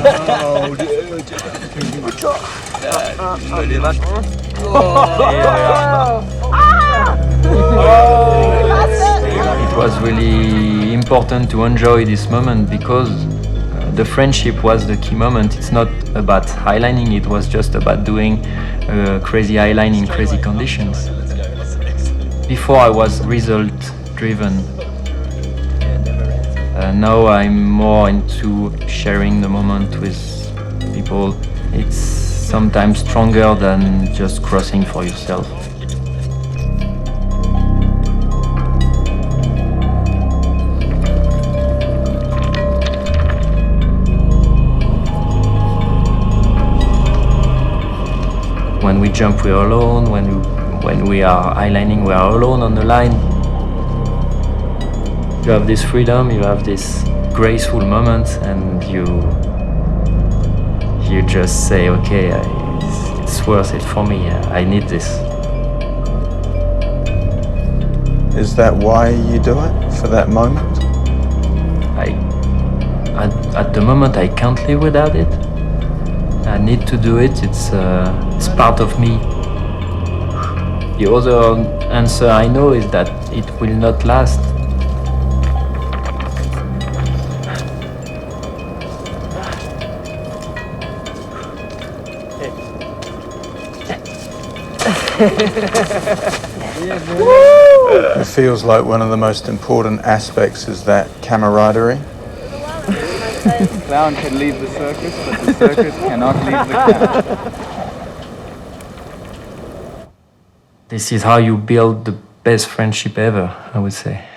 Oh, good job. It was really important to enjoy this moment because the friendship was the key moment. It's not about highlining, it was just about doing crazy highline in crazy conditions. Before I was result driven. Now I'm more into sharing the moment with people. It's sometimes stronger than just crossing for yourself. When we jump, we are alone. When we are highlining, we are alone on the line. You have this freedom, you have this graceful moment, and you just say, okay, it's worth it for me. I need this. Is that why you do it, for that moment? At the moment, I can't live without it. I need to do it. It's part of me. The other answer I know is that it will not last. It feels like one of the most important aspects is that camaraderie. The clown can leave the circus, but the circus cannot leave the clown. This is how you build the best friendship ever, I would say.